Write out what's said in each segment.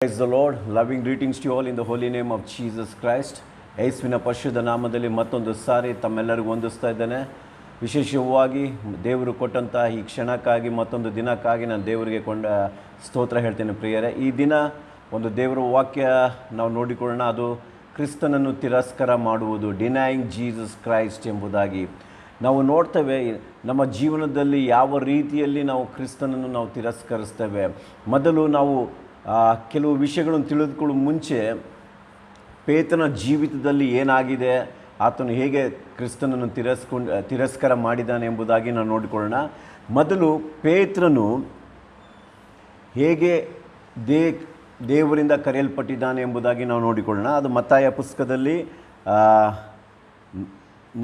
Praise the Lord. Loving greetings to you all in the holy name of Jesus Christ. ಯೇಸುವಿನ ಪರಿಶುದ್ಧ ನಾಮದಲ್ಲಿ ಮತ್ತೊಂದು ಸಾರಿ ತಮ್ಮೆಲ್ಲರಿಗೂ ವಂದಿಸ್ತಾ ಇದ್ದೇನೆ. ವಿಶೇಷವಾಗಿ ದೇವರು ಕೊಟ್ಟಂಥ ಈ ಕ್ಷಣಕ್ಕಾಗಿ ಮತ್ತೊಂದು ದಿನಕ್ಕಾಗಿ ನಾನು ದೇವರಿಗೆ ಸ್ತೋತ್ರ ಹೇಳ್ತೇನೆ ಪ್ರಿಯರೇ. ಈ ದಿನ ಒಂದು ದೇವರ ವಾಕ್ಯ ನಾವು ನೋಡಿಕೊಳ್ಳೋಣ. ಅದು ಕ್ರಿಸ್ತನನ್ನು ತಿರಸ್ಕಾರ ಮಾಡುವುದು, ಡಿನೈಯಿಂಗ್ ಜೀಸಸ್ ಕ್ರೈಸ್ಟ್ ಎಂಬುದಾಗಿ ನಾವು ನೋಡ್ತೇವೆ. ನಮ್ಮ ಜೀವನದಲ್ಲಿ ಯಾವ ರೀತಿಯಲ್ಲಿ ನಾವು ಕ್ರಿಸ್ತನನ್ನು ನಾವು ತಿರಸ್ಕರಿಸ್ತೇವೆ. ಮೊದಲು ನಾವು ಕೆಲವು ವಿಷಯಗಳನ್ನು ತಿಳಿದುಕೊಳ್ಳುವ ಮುಂಚೆ ಪೇತ್ರನ ಜೀವಿತದಲ್ಲಿ ಏನಾಗಿದೆ, ಆತನು ಹೇಗೆ ಕ್ರಿಸ್ತನನ್ನು ತಿರಸ್ಕಾರ ಮಾಡಿದ್ದಾನೆ ಎಂಬುದಾಗಿ ನಾವು ನೋಡಿಕೊಳ್ಳೋಣ. ಮೊದಲು ಪೇತ್ರನು ಹೇಗೆ ದೇವರಿಂದ ಕರೆಯಲ್ಪಟ್ಟಿದ್ದಾನೆ ಎಂಬುದಾಗಿ ನಾವು ನೋಡಿಕೊಳ್ಳೋಣ. ಅದು ಮತ್ತಾಯ ಪುಸ್ತಕದಲ್ಲಿ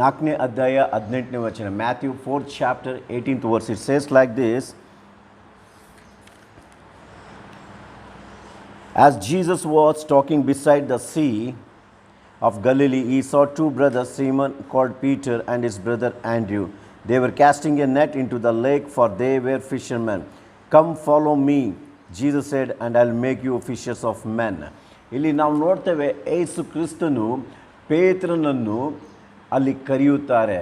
4ನೇ ಅಧ್ಯಾಯ 18ನೇ ವಚನ, Matthew 4th chapter 18th verse. It says like this: As Jesus was talking beside the sea of Galilee, he saw two brothers, Simon called Peter and his brother Andrew. They were casting a net into the lake, for they were fishermen. Come follow me, Jesus said, and I'll make you fishers of men. ಇಲ್ಲಿ ನಾವು ನೋಡ್ತೇವೆ, ಯೇಸು ಕ್ರಿಸ್ತನು ಪೇತ್ರನನ್ನು ಅಲ್ಲಿ ಕರೆಯುತ್ತಾರೆ.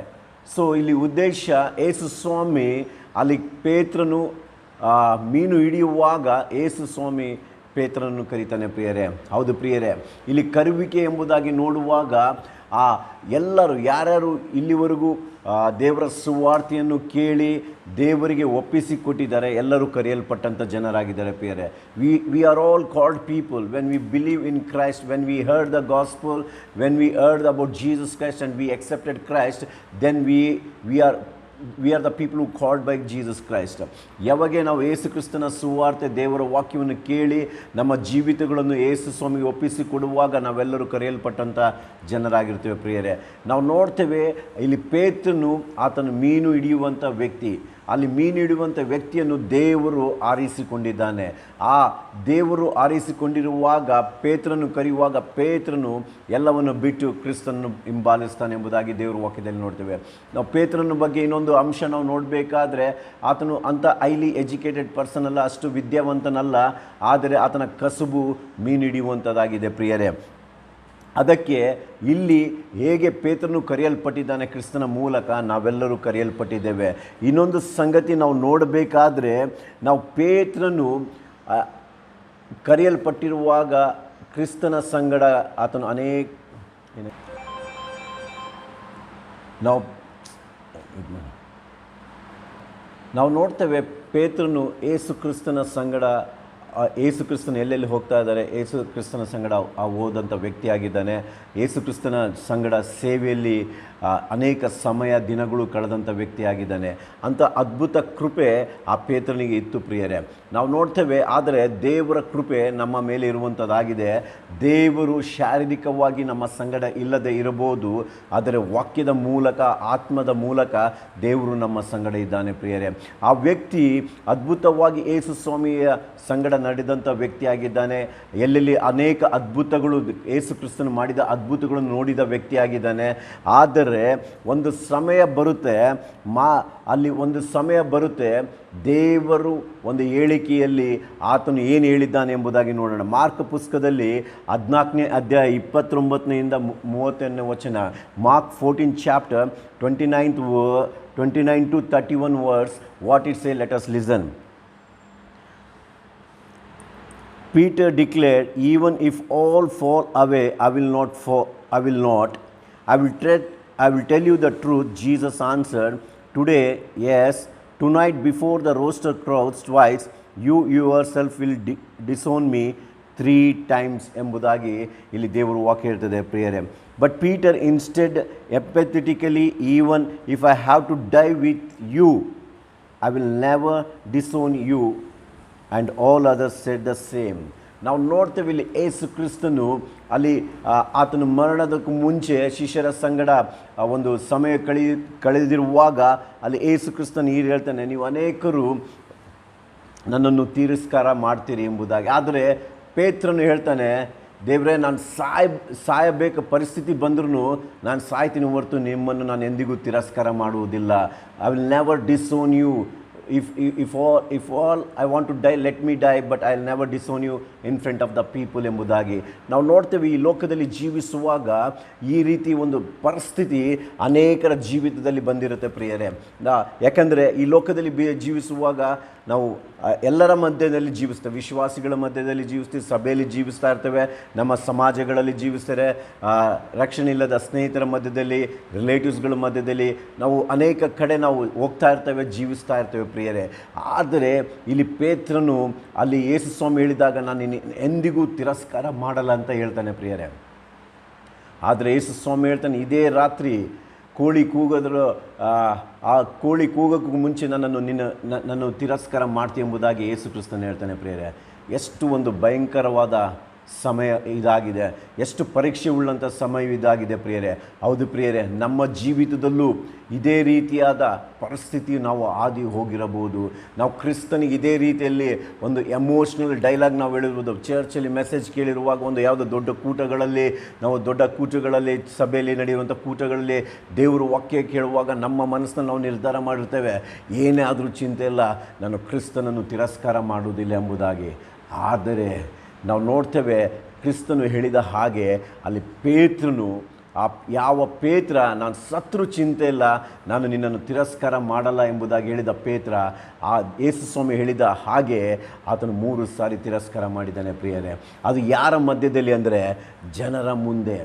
So ಇಲ್ಲಿ ಉದ್ದೇಶ, ಯೇಸು ಸ್ವಾಮಿ ಅಲ್ಲಿ ಪೇತ್ರನು ಮೀನು ಹಿಡಿಯುವಾಗ ಯೇಸು ಸ್ವಾಮಿ ಪೇತ್ರನನ್ನು ಕರೀತಾನೆ ಪ್ರಿಯರೇ. ಹೌದು ಪ್ರಿಯರೇ, ಇಲ್ಲಿ ಕರುವಿಕೆ ಎಂಬುದಾಗಿ ನೋಡುವಾಗ ಎಲ್ಲರೂ ಯಾರ್ಯಾರು ಇಲ್ಲಿವರೆಗೂ ದೇವರ ಸುವಾರ್ತೆಯನ್ನು ಕೇಳಿ ದೇವರಿಗೆ ಒಪ್ಪಿಸಿಕೊಟ್ಟಿದ್ದಾರೆ, ಎಲ್ಲರೂ ಕರೆಯಲ್ಪಟ್ಟಂಥ ಜನರಾಗಿದ್ದಾರೆ ಪ್ರಿಯರೇ. We are all called people when we believe in Christ, when we heard the gospel, when we heard about Jesus Christ and we accepted Christ, then we are the people who called by Jesus Christ. ಯಾವಾಗ ನಾವು ಯೇಸು ಕ್ರಿಸ್ತನ ಸುವಾರ್ತೆ ದೇವರ ವಾಕ್ಯವನ್ನು ಕೇಳಿ ನಮ್ಮ ಜೀವಿತಗಳನ್ನು ಯೇಸು ಸ್ವಾಮಿಗೆ ಒಪ್ಪಿಸಿಕೊಡುವಾಗ ನಾವೆಲ್ಲರೂ ಕರೆಯಲ್ಪಟ್ಟಂಥ ಜನರಾಗಿರ್ತೇವೆ ಪ್ರಿಯರೇ. ನಾವು ನೋಡ್ತೇವೆ ಇಲ್ಲಿ ಪೇತ್ರನು ಆತನು ಮೀನು ಹಿಡಿಯುವಂಥ ವ್ಯಕ್ತಿ. ಅಲ್ಲಿ ಮೀನು ಹಿಡಿಯುವಂಥ ವ್ಯಕ್ತಿಯನ್ನು ದೇವರು ಆರಿಸಿಕೊಂಡಿದ್ದಾನೆ. ಆ ದೇವರು ಆರಿಸಿಕೊಂಡಿರುವಾಗ ಪೇತ್ರನು ಕರೆಯುವಾಗ ಪೇತ್ರನು ಎಲ್ಲವನ್ನು ಬಿಟ್ಟು ಕ್ರಿಸ್ತನನ್ನು ಹಿಂಬಾಲಿಸ್ತಾನೆ ಎಂಬುದಾಗಿ ದೇವರ ವಾಕ್ಯದಲ್ಲಿ ನೋಡ್ತೇವೆ. ನಾವು ಪೇತ್ರನ ಬಗ್ಗೆ ಇನ್ನೊಂದು ಅಂಶ ನಾವು ನೋಡಬೇಕಾದ್ರೆ, ಆತನು ಅಂಥ ಹೈಲಿ ಎಜುಕೇಟೆಡ್ ಪರ್ಸನ್ ಅಲ್ಲ, ಅಷ್ಟು ವಿದ್ಯಾವಂತನಲ್ಲ, ಆದರೆ ಆತನ ಕಸುಬು ಮೀನು ಹಿಡಿಯುವಂಥದ್ದಾಗಿದೆ ಪ್ರಿಯರೇ. ಅದಕ್ಕೆ ಇಲ್ಲಿ ಹೇಗೆ ಪೇತ್ರನು ಕರೆಯಲ್ಪಟ್ಟಿದ್ದಾನೆ ಕ್ರಿಸ್ತನ ಮೂಲಕ, ನಾವೆಲ್ಲರೂ ಕರೆಯಲ್ಪಟ್ಟಿದ್ದೇವೆ. ಇನ್ನೊಂದು ಸಂಗತಿ ನಾವು ನೋಡಬೇಕಾದ್ರೆ, ನಾವು ಪೇತ್ರನು ಕರೆಯಲ್ಪಟ್ಟಿರುವಾಗ ಕ್ರಿಸ್ತನ ಸಂಗಡ ಆತನು ನಾವು ನೋಡ್ತೇವೆ, ಪೇತ್ರನು ಏಸು ಕ್ರಿಸ್ತನ ಸಂಗಡ ಏಸು ಕ್ರಿಸ್ತನ ಎಲ್ಲೆಲ್ಲಿ ಹೋಗ್ತಾ ಇದ್ದಾರೆ, ಏಸು ಕ್ರಿಸ್ತನ ಸಂಗಡ ಹೋದಂಥ ವ್ಯಕ್ತಿಯಾಗಿದ್ದಾನೆ. ಏಸು ಕ್ರಿಸ್ತನ ಸಂಗಡ ಸೇವೆಯಲ್ಲಿ ಅನೇಕ ಸಮಯ ದಿನಗಳು ಕಳೆದಂಥ ವ್ಯಕ್ತಿಯಾಗಿದ್ದಾನೆ. ಅಂಥ ಅದ್ಭುತ ಕೃಪೆ ಆ ಪೇತ್ರನಿಗೆ ಇತ್ತು ಪ್ರಿಯರೇ. ನಾವು ನೋಡ್ತೇವೆ, ಆದರೆ ದೇವರ ಕೃಪೆ ನಮ್ಮ ಮೇಲೆ ಇರುವಂಥದ್ದಾಗಿದೆ. ದೇವರು ಶಾರೀರಿಕವಾಗಿ ನಮ್ಮ ಸಂಗಡ ಇಲ್ಲದೆ ಇರಬಹುದು, ಆದರೆ ವಾಕ್ಯದ ಮೂಲಕ, ಆತ್ಮದ ಮೂಲಕ ದೇವರು ನಮ್ಮ ಸಂಗಡ ಇದ್ದಾನೆ ಪ್ರಿಯರೇ. ಆ ವ್ಯಕ್ತಿ ಅದ್ಭುತವಾಗಿ ಯೇಸು ಸ್ವಾಮಿಯ ಸಂಗಡ ನಡೆದಂಥ ವ್ಯಕ್ತಿಯಾಗಿದ್ದಾನೆ. ಎಲ್ಲೆಲ್ಲಿ ಅನೇಕ ಅದ್ಭುತಗಳು, ಯೇಸು ಕ್ರಿಸ್ತನು ಮಾಡಿದ ಅದ್ಭುತಗಳನ್ನು ನೋಡಿದ ವ್ಯಕ್ತಿಯಾಗಿದ್ದಾನೆ. ಆದರೆ ಒಂದು ಸಮಯ ಬರುತ್ತೆ, ಅಲ್ಲಿ ಒಂದು ಸಮಯ ಬರುತ್ತೆ, ದೇವರು ಒಂದು ಹೇಳಿಕೆಯಲ್ಲಿ ಆತನು ಏನು ಹೇಳಿದ್ದಾನೆ ಎಂಬುದಾಗಿ ನೋಡೋಣ. ಮಾರ್ಕ್ ಪುಸ್ತಕದಲ್ಲಿ 14ನೇ ಅಧ್ಯಾಯ 29ನೇಯಿಂದ 30ನೇ ವಚನ, mark 14th chapter 29 to 31 verse. What it say? Let us listen. Peter declared, even if all fall away, I will not. I will tell you the truth. Jesus answered, today, yes, tonight before the rooster crows twice, you yourself will disown me 3 times ಎಂಬುದಾಗಿ ಇಲ್ಲಿ ದೇವರು ವಾಕ್ಯ ಹೇಳ್ತದೆ ಪ್ರಿಯರೇ. But Peter instead empathetically, even if I have to die with you, I will never disown you. And all others said the same. ನಾವು ನೋಡ್ತೇವೆ, ಇಲ್ಲಿ ಯೇಸು ಕ್ರಿಸ್ತನು ಅಲ್ಲಿ ಆತನು ಮರಣದಕ್ಕೂ ಮುಂಚೆ ಶಿಷ್ಯರ ಸಂಗಡ ಒಂದು ಸಮಯ ಕಳೆದಿರುವಾಗ ಅಲ್ಲಿ ಯೇಸು ಕ್ರಿಸ್ತನು ಹೀಗೆ ಹೇಳ್ತಾನೆ, ನೀವು ಅನೇಕರು ನನ್ನನ್ನು ತಿರಸ್ಕಾರ ಮಾಡ್ತೀರಿ ಎಂಬುದಾಗಿ. ಆದರೆ ಪೇತ್ರನು ಹೇಳ್ತಾನೆ, ದೇವರೇ, ನಾನು ಸಾಯಬೇಕು ಪರಿಸ್ಥಿತಿ ಬಂದ್ರೂ ನಾನು ಸಾಯ್ತೀನಿ ಹೊರತು ನಿಮ್ಮನ್ನು ನಾನು ಎಂದಿಗೂ ತಿರಸ್ಕಾರ ಮಾಡುವುದಿಲ್ಲ. I will never disown you. if all I want to die, let me die, but I'll never disown you in front of the people ಎಂಬುದಾಗಿ ನಾವು ನೋಡ್ತೇವೆ. ಈ ಲೋಕದಲ್ಲಿ ಜೀವಿಸುವಾಗ ಈ ರೀತಿ ಒಂದು ಪರಿಸ್ಥಿತಿ ಅನೇಕರ ಜೀವಿತದಲ್ಲಿ ಬಂದಿರುತ್ತೆ ಪ್ರಿಯರೇ. ಯಾಕಂದರೆ ಈ ಲೋಕದಲ್ಲಿ ಜೀವಿಸುವಾಗ ನಾವು ಎಲ್ಲರ ಮಧ್ಯದಲ್ಲಿ ಜೀವಿಸ್ತೇವೆ, ವಿಶ್ವಾಸಿಗಳ ಮಧ್ಯದಲ್ಲಿ ಜೀವಿಸ್ತೀವಿ, ಸಭೆಯಲ್ಲಿ ಜೀವಿಸ್ತಾ ಇರ್ತೇವೆ, ನಮ್ಮ ಸಮಾಜಗಳಲ್ಲಿ ಜೀವಿಸ್ತಾರೆ, ರಕ್ಷಣೆ ಇಲ್ಲದ ಸ್ನೇಹಿತರ ಮಧ್ಯದಲ್ಲಿ, ರಿಲೇಟಿವ್ಸ್ಗಳ ಮಧ್ಯದಲ್ಲಿ ನಾವು ಅನೇಕ ಕಡೆ ನಾವು ಹೋಗ್ತಾ ಇರ್ತೇವೆ, ಜೀವಿಸ್ತಾ ಇರ್ತೇವೆ ಪ್ರಿಯರೇ. ಆದರೆ ಇಲ್ಲಿ ಪೇತ್ರನು ಅಲ್ಲಿ ಯೇಸು ಸ್ವಾಮಿ ಹೇಳಿದಾಗ ನಾನು ಎಂದಿಗೂ ತಿರಸ್ಕಾರ ಮಾಡಲ್ಲ ಅಂತ ಹೇಳ್ತಾನೆ ಪ್ರಿಯರೇ. ಆದರೆ ಯೇಸು ಸ್ವಾಮಿ ಹೇಳ್ತಾನೆ, ಇದೇ ರಾತ್ರಿ ಕೋಳಿ ಕೂಗೋದ್ರ ಆ ಕೋಳಿ ಕೂಗೋಕ್ಕೂ ಮುಂಚೆ ನನ್ನನ್ನು ತಿರಸ್ಕಾರ ಮಾಡ್ತೀವಿ ಎಂಬುದಾಗಿ ಯೇಸು ಕ್ರಿಸ್ತನು ಹೇಳ್ತಾನೆ ಪ್ರಿಯರೇ. ಎಷ್ಟು ಒಂದು ಭಯಂಕರವಾದ ಸಮಯ ಇದಾಗಿದೆ, ಎಷ್ಟು ಪರೀಕ್ಷೆ ಉಳ್ಳಂಥ ಸಮಯ ಇದಾಗಿದೆ ಪ್ರಿಯರೇ. ಹೌದು ಪ್ರಿಯರೇ, ನಮ್ಮ ಜೀವಿತದಲ್ಲೂ ಇದೇ ರೀತಿಯಾದ ಪರಿಸ್ಥಿತಿ ನಾವು ಹಾದಿ ಹೋಗಿರಬಹುದು. ನಾವು ಕ್ರಿಸ್ತನಿಗೆ ಇದೇ ರೀತಿಯಲ್ಲಿ ಒಂದು ಎಮೋಷ್ನಲ್ ಡೈಲಾಗ್ ನಾವು ಹೇಳಿರ್ಬೋದು. ಚರ್ಚಲ್ಲಿ ಮೆಸೇಜ್ ಕೇಳಿರುವಾಗ, ಒಂದು ಯಾವುದೋ ದೊಡ್ಡ ಕೂಟಗಳಲ್ಲಿ ಸಭೆಯಲ್ಲಿ ನಡೆಯುವಂಥ ಕೂಟಗಳಲ್ಲಿ ದೇವರು ವಾಕ್ಯ ಕೇಳುವಾಗ ನಮ್ಮ ಮನಸ್ಸನ್ನು ನಾವು ನಿರ್ಧಾರ ಮಾಡಿರ್ತೇವೆ, ಏನೇ ಆದರೂ ಚಿಂತೆ ಇಲ್ಲ, ನಾನು ಕ್ರಿಸ್ತನನ್ನು ತಿರಸ್ಕಾರ ಮಾಡುವುದಿಲ್ಲ ಎಂಬುದಾಗಿ. ಆದರೆ ನಾವು ನೋಡ್ತೇವೆ, ಕ್ರಿಸ್ತನು ಹೇಳಿದ ಹಾಗೆ ಅಲ್ಲಿ ಪೇತ್ರನು, ಯಾವ ಪೇತ್ರ ನಾನು ಸತ್ರು ಚಿಂತೆ ಇಲ್ಲ, ನಾನು ನಿನ್ನನ್ನು ತಿರಸ್ಕಾರ ಮಾಡಲ್ಲ ಎಂಬುದಾಗಿ ಹೇಳಿದ ಪೇತ್ರ, ಆ ಯೇಸು ಸ್ವಾಮಿ ಹೇಳಿದ ಹಾಗೆ ಆತನು 3 ಸಾರಿ ತಿರಸ್ಕಾರ ಮಾಡಿದ್ದಾನೆ ಪ್ರಿಯರೇ. ಅದು ಯಾರ ಮಧ್ಯದಲ್ಲಿ ಅಂದರೆ ಜನರ ಮುಂದೆ.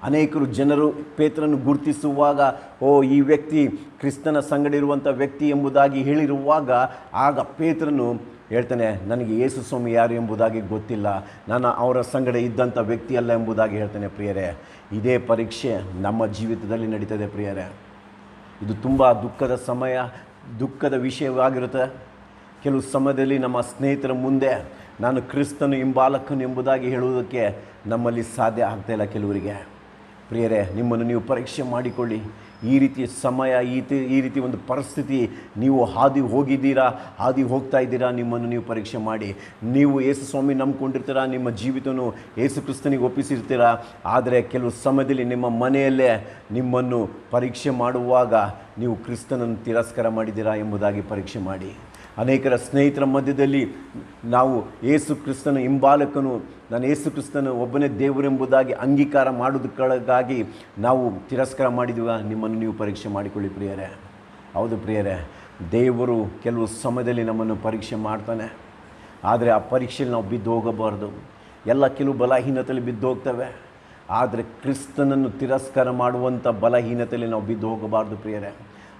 ಅನೇಕರು ಜನರು ಪೇತ್ರನು ಗುರುತಿಸುವಾಗ, ಓ ಈ ವ್ಯಕ್ತಿ ಕ್ರಿಸ್ತನ ಸಂಗಡ ಇರುವಂಥ ವ್ಯಕ್ತಿ ಎಂಬುದಾಗಿ ಹೇಳಿರುವಾಗ, ಆಗ ಪೇತ್ರನು ಹೇಳ್ತಾನೆ, ನನಗೆ ಯೇಸು ಸ್ವಾಮಿ ಯಾರು ಎಂಬುದಾಗಿ ಗೊತ್ತಿಲ್ಲ, ನಾನು ಅವರ ಸಂಗಡ ಇದ್ದಂಥ ವ್ಯಕ್ತಿ ಅಲ್ಲ ಎಂಬುದಾಗಿ ಹೇಳ್ತಾನೆ ಪ್ರಿಯರೇ. ಇದೇ ಪರೀಕ್ಷೆ ನಮ್ಮ ಜೀವಿತದಲ್ಲಿ ನಡೀತದೆ ಪ್ರಿಯರೇ. ಇದು ತುಂಬ ದುಃಖದ ಸಮಯ, ದುಃಖದ ವಿಷಯವಾಗಿರುತ್ತೆ. ಕೆಲವು ಸಮಯದಲ್ಲಿ ನಮ್ಮ ಸ್ನೇಹಿತರ ಮುಂದೆ ನಾನು ಕ್ರಿಸ್ತನು ಹಿಂಬಾಲಕನು ಎಂಬುದಾಗಿ ಹೇಳುವುದಕ್ಕೆ ನಮ್ಮಲ್ಲಿ ಸಾಧ್ಯ ಆಗ್ತಾಯಿಲ್ಲ ಕೆಲವರಿಗೆ. ಪ್ರಿಯರೇ, ನಿಮ್ಮನ್ನು ನೀವು ಪರೀಕ್ಷೆ ಮಾಡಿಕೊಳ್ಳಿ. ಈ ರೀತಿ ಸಮಯ, ಈ ರೀತಿ ಒಂದು ಪರಿಸ್ಥಿತಿ ನೀವು ಹಾದಿ ಹೋಗ್ತಾ ಇದ್ದೀರಾ, ನಿಮ್ಮನ್ನು ನೀವು ಪರೀಕ್ಷೆ ಮಾಡಿ. ನೀವು ಯೇಸು ಸ್ವಾಮಿ ನಂಬ್ಕೊಂಡಿರ್ತೀರಾ, ನಿಮ್ಮ ಜೀವಿತವನ್ನು ಯೇಸು ಕ್ರಿಸ್ತನಿಗೆ ಒಪ್ಪಿಸಿರ್ತೀರಾ. ಆದರೆ ಕೆಲವು ಸಮಯದಲ್ಲಿ ನಿಮ್ಮ ಮನೆಯಲ್ಲೇ ನಿಮ್ಮನ್ನು ಪರೀಕ್ಷೆ ಮಾಡುವಾಗ ನೀವು ಕ್ರಿಸ್ತನನ್ನು ತಿರಸ್ಕಾರ ಮಾಡಿದ್ದೀರಾ ಎಂಬುದಾಗಿ ಪರೀಕ್ಷೆ ಮಾಡಿ. ಅನೇಕರ ಸ್ನೇಹಿತರ ಮಧ್ಯದಲ್ಲಿ ನಾವು ಯೇಸು ಕ್ರಿಸ್ತನ ಹಿಂಬಾಲಕನು, ನಾನು ಯೇಸು ಕ್ರಿಸ್ತನ ಒಬ್ಬನೇ ದೇವರೆಂಬುದಾಗಿ ಅಂಗೀಕಾರ ಮಾಡೋದಕ್ಕಾಗಿ ನಾವು ತಿರಸ್ಕಾರ ಮಾಡಿದ್ದೀವ, ನಿಮ್ಮನ್ನು ನೀವು ಪರೀಕ್ಷೆ ಮಾಡಿಕೊಳ್ಳಿ ಪ್ರಿಯರೇ. ಹೌದು ಪ್ರಿಯರೇ, ದೇವರು ಕೆಲವು ಸಮಯದಲ್ಲಿ ನಮ್ಮನ್ನು ಪರೀಕ್ಷೆ ಮಾಡ್ತಾನೆ. ಆದರೆ ಆ ಪರೀಕ್ಷೆಯಲ್ಲಿ ನಾವು ಬಿದ್ದು ಹೋಗಬಾರ್ದು. ಕೆಲವು ಬಲಹೀನತೆಯಲ್ಲಿ ಬಿದ್ದು ಹೋಗ್ತವೆ. ಆದರೆ ಕ್ರಿಸ್ತನನ್ನು ತಿರಸ್ಕಾರ ಮಾಡುವಂಥ ಬಲಹೀನತೆಯಲ್ಲಿ ನಾವು ಬಿದ್ದು ಹೋಗಬಾರ್ದು ಪ್ರಿಯರೇ.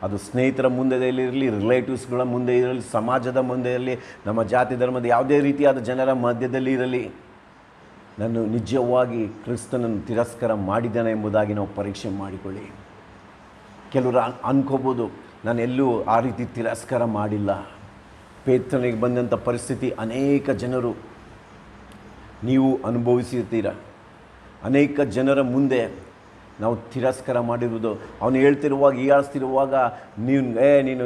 ಅದು ಸ್ನೇಹಿತರ ಮುಂದೆ ಇರಲಿ, ರಿಲೇಟಿವ್ಸ್ಗಳ ಮುಂದೆ ಇರಲಿ, ಸಮಾಜದ ಮುಂದೆ ಇರಲಿ, ನಮ್ಮ ಜಾತಿ ಧರ್ಮದ ಯಾವುದೇ ರೀತಿಯಾದ ಜನರ ಮಧ್ಯದಲ್ಲಿ ಇರಲಿ, ನಾನು ನಿಜವಾಗಿ ಕ್ರಿಸ್ತನನ್ನು ತಿರಸ್ಕಾರ ಮಾಡಿದ್ದೇನೆ ಎಂಬುದಾಗಿ ನಾವು ಪರೀಕ್ಷೆ ಮಾಡಿಕೊಳ್ಳಿ. ಕೆಲವರು ಅನ್ಕೋಬೋದು, ನಾನು ಎಲ್ಲೂ ಆ ರೀತಿ ತಿರಸ್ಕಾರ ಮಾಡಿಲ್ಲ. ಪೇತ್ರನಿಗೆ ಬಂದಂಥ ಪರಿಸ್ಥಿತಿ ಅನೇಕ ಜನರು ನೀವು ಅನುಭವಿಸಿರ್ತೀರ. ಅನೇಕ ಜನರ ಮುಂದೆ ನಾವು ತಿರಸ್ಕಾರ ಮಾಡಿರುವುದು, ಅವನು ಹೇಳ್ತಿರುವಾಗ, ಹೀಯಾಳಿಸ್ತಿರುವಾಗ, ನೀನು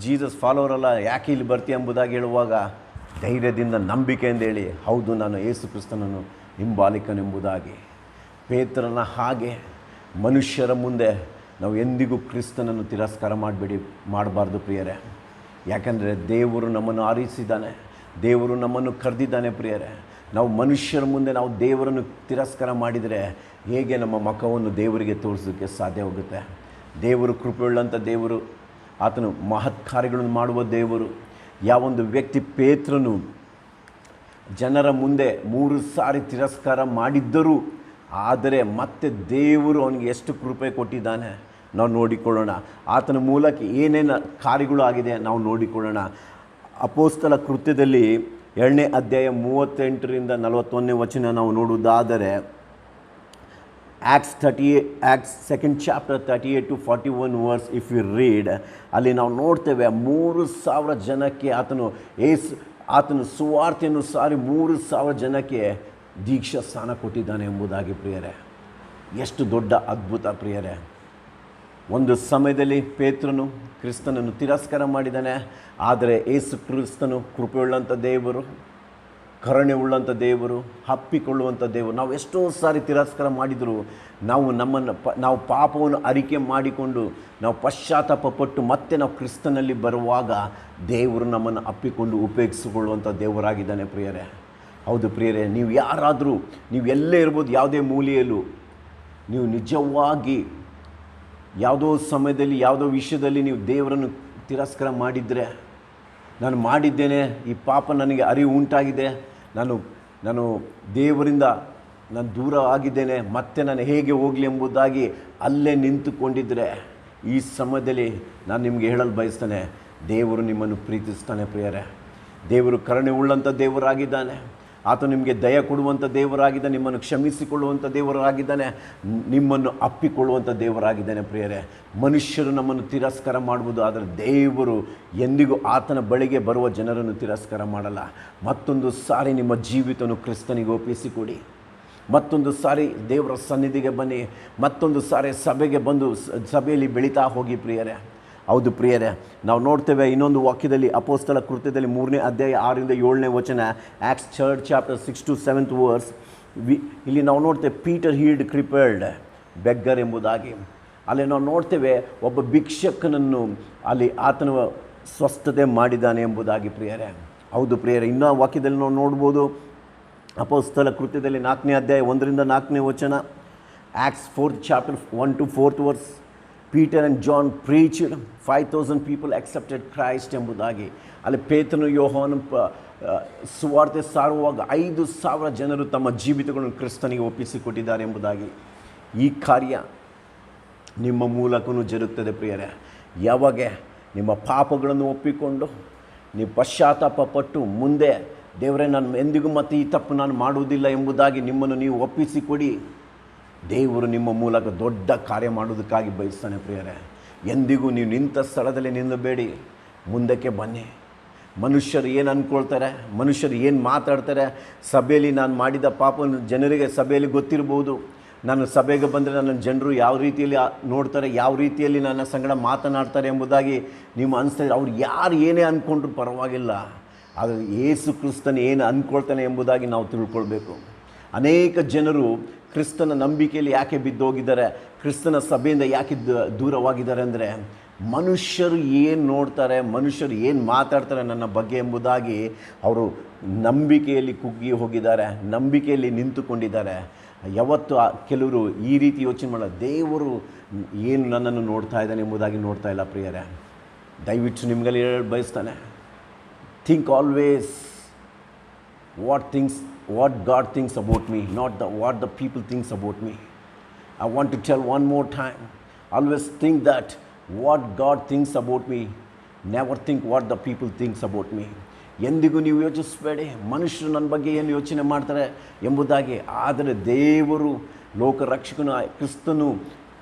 ಜೀಸಸ್ ಫಾಲೋವರ್ ಅಲ್ಲ, ಯಾಕೆ ಇಲ್ಲಿ ಬರ್ತೀಯ ಎಂಬುದಾಗಿ ಹೇಳುವಾಗ ಧೈರ್ಯದಿಂದ ನಂಬಿಕೆಯಿಂದ ಹೇಳಿ, ಹೌದು ನಾನು ಯೇಸು ಕ್ರಿಸ್ತನನ್ನು ಹಿಂಬಾಲಿಕನೆಂಬುದಾಗಿ. ಪೇತ್ರನ ಹಾಗೆ ಮನುಷ್ಯರ ಮುಂದೆ ನಾವು ಎಂದಿಗೂ ಕ್ರಿಸ್ತನನ್ನು ತಿರಸ್ಕಾರ ಮಾಡಬಾರ್ದು ಪ್ರಿಯರೇ. ಯಾಕಂದರೆ ದೇವರು ನಮ್ಮನ್ನು ಆರಿಸಿದ್ದಾನೆ, ದೇವರು ನಮ್ಮನ್ನು ಕರೆದಿದ್ದಾನೆ ಪ್ರಿಯರೇ. ನಾವು ಮನುಷ್ಯರ ಮುಂದೆ ನಾವು ದೇವರನ್ನು ತಿರಸ್ಕಾರ ಮಾಡಿದರೆ ಹೇಗೆ ನಮ್ಮ ಮುಖವನ್ನು ದೇವರಿಗೆ ತೋರಿಸೋಕ್ಕೆ ಸಾಧ್ಯ ಹೋಗುತ್ತೆ? ದೇವರು ಕೃಪೆಯುಳ್ಳಂಥ ದೇವರು, ಆತನು ಮಹತ್ ಕಾರ್ಯಗಳನ್ನು ಮಾಡುವ ದೇವರು. ಯಾವೊಂದು ವ್ಯಕ್ತಿ ಪೇತ್ರನು ಜನರ ಮುಂದೆ 3 ಸಾರಿ ತಿರಸ್ಕಾರ ಮಾಡಿದ್ದರೂ, ಆದರೆ ಮತ್ತೆ ದೇವರು ಅವನಿಗೆ ಎಷ್ಟು ಕೃಪೆ ಕೊಟ್ಟಿದ್ದಾನೆ ನಾವು ನೋಡಿಕೊಳ್ಳೋಣ. ಆತನ ಮೂಲಕ ಏನೇನು ಕಾರ್ಯಗಳು ಆಗಿದೆ ನಾವು ನೋಡಿಕೊಳ್ಳೋಣ. ಅಪೊಸ್ತಲ ಕೃತ್ಯದಲ್ಲಿ 2ನೇ ಅಧ್ಯಾಯ 38ರಿಂದ 41ನೇ ವಚನ ನಾವು ನೋಡುವುದಾದರೆ, Acts 2nd chapter 38 to 41 verse if we read, ಅಲ್ಲಿ ನಾವು ನೋಡ್ತೇವೆ 3,000 ಜನಕ್ಕೆ ಆತನು ಸುವಾರ್ತೆಯನ್ನು ಸಾರಿ 3,000 ಜನಕ್ಕೆ ದೀಕ್ಷಾ ಸ್ಥಾನ ಕೊಟ್ಟಿದ್ದಾನೆ ಎಂಬುದಾಗಿ ಪ್ರಿಯರೇ. ಎಷ್ಟು ದೊಡ್ಡ ಅದ್ಭುತ ಪ್ರಿಯರೇ. ಒಂದು ಸಮಯದಲ್ಲಿ ಪೇತ್ರನು ಕ್ರಿಸ್ತನನ್ನು ತಿರಸ್ಕಾರ ಮಾಡಿದ್ದಾನೆ, ಆದರೆ ಯೇಸು ಕ್ರಿಸ್ತನು ಕೃಪೆಯುಳ್ಳಂಥ ದೇವರು, ಕರುಣೆ ಉಳ್ಳಂಥ ದೇವರು, ಅಪ್ಪಿಕೊಳ್ಳುವಂಥ ದೇವರು. ನಾವು ಎಷ್ಟೋ ಸಾರಿ ತಿರಸ್ಕಾರ ಮಾಡಿದರೂ ನಾವು ಪಾಪವನ್ನು ಅರಿಕೆ ಮಾಡಿಕೊಂಡು ನಾವು ಪಶ್ಚಾತ್ತಾಪಪಟ್ಟು ಮತ್ತೆ ನಾವು ಕ್ರಿಸ್ತನಲ್ಲಿ ಬರುವಾಗ ದೇವರು ನಮ್ಮನ್ನು ಅಪ್ಪಿಕೊಂಡು ಉಪಯೋಗಿಸಿಕೊಳ್ಳುವಂಥ ದೇವರಾಗಿದ್ದಾನೆ ಪ್ರಿಯರೇ. ಹೌದು ಪ್ರಿಯರೇ, ನೀವು ಯಾರಾದರೂ, ನೀವು ಎಲ್ಲೇ ಇರ್ಬೋದು, ಯಾವುದೇ ಮೂಲೆಯಲ್ಲೂ ನೀವು ನಿಜವಾಗಿ ಯಾವುದೋ ಸಮಯದಲ್ಲಿ ಯಾವುದೋ ವಿಷಯದಲ್ಲಿ ನೀವು ದೇವರನ್ನು ತಿರಸ್ಕಾರ ಮಾಡಿದರೆ, ನಾನು ಮಾಡಿದ್ದೇನೆ, ಈ ಪಾಪ ನನಗೆ ಅರಿವು ಉಂಟಾಗಿದೆ, ನಾನು ದೇವರಿಂದ ನಾನು ದೂರ ಆಗಿದ್ದೇನೆ, ಮತ್ತೆ ನಾನು ಹೇಗೆ ಹೋಗಲಿ ಎಂಬುದಾಗಿ ಅಲ್ಲೇ ನಿಂತುಕೊಂಡಿದ್ದರೆ, ಈ ಸಮಯದಲ್ಲಿ ನಾನು ನಿಮಗೆ ಹೇಳಲು ಬಯಸ್ತೇನೆ, ದೇವರು ನಿಮ್ಮನ್ನು ಪ್ರೀತಿಸ್ತಾನೆ ಪ್ರಿಯರೇ. ದೇವರು ಕರುಣೆ ಉಳ್ಳಂಥ ದೇವರಾಗಿದ್ದಾನೆ. ಆತ ನಿಮಗೆ ದಯ ಕೊಡುವಂಥ ದೇವರಾಗಿದ್ದಾನೆ, ನಿಮ್ಮನ್ನು ಕ್ಷಮಿಸಿಕೊಳ್ಳುವಂಥ ದೇವರಾಗಿದ್ದಾನೆ, ನಿಮ್ಮನ್ನು ಅಪ್ಪಿಕೊಳ್ಳುವಂಥ ದೇವರಾಗಿದ್ದಾನೆ ಪ್ರಿಯರೇ. ಮನುಷ್ಯರು ನಮ್ಮನ್ನು ತಿರಸ್ಕಾರ ಮಾಡ್ಬೋದು, ಆದರೆ ದೇವರು ಎಂದಿಗೂ ಆತನ ಬಳಿಗೆ ಬರುವ ಜನರನ್ನು ತಿರಸ್ಕಾರ ಮಾಡಲ್ಲ. ಮತ್ತೊಂದು ಸಾರಿ ನಿಮ್ಮ ಜೀವಿತವನ್ನು ಕ್ರಿಸ್ತನಿಗೆ ಒಪ್ಪಿಸಿಕೊಡಿ. ಮತ್ತೊಂದು ಸಾರಿ ದೇವರ ಸನ್ನಿಧಿಗೆ ಬನ್ನಿ. ಮತ್ತೊಂದು ಸಾರಿ ಸಭೆಗೆ ಬಂದು ಸಭೆಯಲ್ಲಿ ಬೆಳೀತಾ ಹೋಗಿ ಪ್ರಿಯರೇ. ಹೌದು ಪ್ರಿಯರೇ, ನಾವು ನೋಡ್ತೇವೆ ಇನ್ನೊಂದು ವಾಕ್ಯದಲ್ಲಿ, ಅಪೊಸ್ತಲ ಕೃತ್ಯದಲ್ಲಿ 3ನೇ ಅಧ್ಯಾಯ 6ರಿಂದ 7ನೇ ವಚನ, acts 3rd chapter 6 to 7th verse. ಇಲ್ಲಿ ನಾವು ನೋಡ್ತೇವೆ ಪೀಟರ್ ಹೀಲ್ಡ್ ಕ್ರಿಪಲ್ಡ್ ಬೆಗ್ಗರ್ ಎಂಬುದಾಗಿ. ಅಲ್ಲಿ ನಾವು ನೋಡ್ತೇವೆ ಒಬ್ಬ ಭಿಕ್ಷಕನನ್ನು ಅಲ್ಲಿ ಆತನ ಸ್ವಸ್ಥತೆ ಮಾಡಿದ್ದಾನೆ ಎಂಬುದಾಗಿ ಪ್ರಿಯರೇ. ಹೌದು ಪ್ರಿಯರೇ, ಇನ್ನೂ ವಾಕ್ಯದಲ್ಲಿ ನಾವು ನೋಡ್ಬೋದು, ಅಪೊಸ್ತಲ ಕೃತ್ಯದಲ್ಲಿ 4ನೇ ಅಧ್ಯಾಯ 1ರಿಂದ 4ನೇ ವಚನ, Acts 4th chapter 1 to 4th verse. Peter and John preached, 5,000 people accepted Christ ಎಂಬುದಾಗಿ. ಅಲ್ಲಿ ಪೇತ್ರನು ಯೋಹಾನನು ಸುವಾರ್ತೆ ಸಾರುವಾಗ 5,000 ಜನರು ತಮ್ಮ ಜೀವಿತಗಳನ್ನು ಕ್ರಿಸ್ತನಿಗೆ ಒಪ್ಪಿಸಿಕೊಟ್ಟಿದ್ದಾರೆ ಎಂಬುದಾಗಿ. ಈ ಕಾರ್ಯ ನಿಮ್ಮ ಮೂಲಕವೂ ಜರುಗುತ್ತದೆ ಪ್ರಿಯರೇ. ಯಾವಾಗ ನಿಮ್ಮ ಪಾಪಗಳನ್ನು ಒಪ್ಪಿಕೊಂಡು ನೀವು ಪಶ್ಚಾತ್ತಾಪಪಟ್ಟು ಮುಂದೆ ದೇವರೇ ನಾನು ಎಂದಿಗೂ ಮತ್ತೆ ಈ ತಪ್ಪು ನಾನು ಮಾಡುವುದಿಲ್ಲ ಎಂಬುದಾಗಿ ನಿಮ್ಮನ್ನು ನೀವು ಒಪ್ಪಿಸಿಕೊಡಿ, ದೇವರು ನಿಮ್ಮ ಮೂಲಕ ದೊಡ್ಡ ಕಾರ್ಯ ಮಾಡುವುದಕ್ಕಾಗಿ ಬಯಸ್ತಾನೆ ಪ್ರಿಯರೇ. ಎಂದಿಗೂ ನೀವು ನಿಂತ ಸ್ಥಳದಲ್ಲಿ ನಿಲ್ಲಬೇಡಿ, ಮುಂದಕ್ಕೆ ಬನ್ನಿ. ಮನುಷ್ಯರು ಏನು ಅಂದ್ಕೊಳ್ತಾರೆ, ಮನುಷ್ಯರು ಏನು ಮಾತಾಡ್ತಾರೆ, ಸಭೆಯಲ್ಲಿ ನಾನು ಮಾಡಿದ ಪಾಪ ಜನರಿಗೆ ಸಭೆಯಲ್ಲಿ ಗೊತ್ತಿರ್ಬೋದು. ನಾನು ಸಭೆಗೆ ಬಂದರೆ ನನ್ನ ಜನರು ಯಾವ ರೀತಿಯಲ್ಲಿ ನೋಡ್ತಾರೆ, ಯಾವ ರೀತಿಯಲ್ಲಿ ನನ್ನ ಸಂಗಡ ಮಾತನಾಡ್ತಾರೆ ಎಂಬುದಾಗಿ ನೀವು ಅನಿಸ್ತಾರೆ. ಅವ್ರು ಯಾರು ಏನೇ ಅಂದ್ಕೊಂಡ್ರು ಪರವಾಗಿಲ್ಲ, ಆದರೆ ಯೇಸು ಕ್ರಿಸ್ತನ ಏನು ಅಂದ್ಕೊಳ್ತಾನೆ ಎಂಬುದಾಗಿ ನಾವು ತಿಳ್ಕೊಳ್ಬೇಕು. ಅನೇಕ ಜನರು ಕ್ರಿಸ್ತನ ನಂಬಿಕೆಯಲ್ಲಿ ಯಾಕೆ ಬಿದ್ದೋಗಿದ್ದಾರೆ, ಕ್ರಿಸ್ತನ ಸಭೆಯಿಂದ ಯಾಕೆ ದೂರವಾಗಿದ್ದಾರೆ ಅಂದರೆ, ಮನುಷ್ಯರು ಏನು ನೋಡ್ತಾರೆ, ಮನುಷ್ಯರು ಏನು ಮಾತಾಡ್ತಾರೆ ನನ್ನ ಬಗ್ಗೆ ಎಂಬುದಾಗಿ ಅವರು ನಂಬಿಕೆಯಲ್ಲಿ ಕುಗ್ಗಿ ಹೋಗಿದ್ದಾರೆ, ನಂಬಿಕೆಯಲ್ಲಿ ನಿಂತುಕೊಂಡಿದ್ದಾರೆ. ಯಾವತ್ತು ಕೆಲವರು ಈ ರೀತಿ ಯೋಚನೆ ಮಾಡಲ್ಲ, ದೇವರು ಏನು ನನ್ನನ್ನು ನೋಡ್ತಾ ಇದ್ದಾನೆ ಎಂಬುದಾಗಿ ನೋಡ್ತಾ ಇಲ್ಲ ಪ್ರಿಯರೇ. ದಯವಿಟ್ಟು ನಿಮಗಲ್ಲಿ ಹೇಳಲು ಬಯಸ್ತಾನೆ, think always what God thinks about me, not what the people thinks about me. I want to tell one more time, always think that what God thinks about me, never think what the people thinks about me. ಎಂದಿಗೂ ನೀವು ಯೋಚಿಸಬೇಡಿ ಮನುಷ್ಯರು ನನ್ನ ಬಗ್ಗೆ ಏನು ಯೋಚನೆ ಮಾಡ್ತಾರೆ ಎಂಬುದಾಗಿ. ಆದರೆ ದೇವರು ಲೋಕರಕ್ಷಕನು ಕ್ರಿಸ್ತನು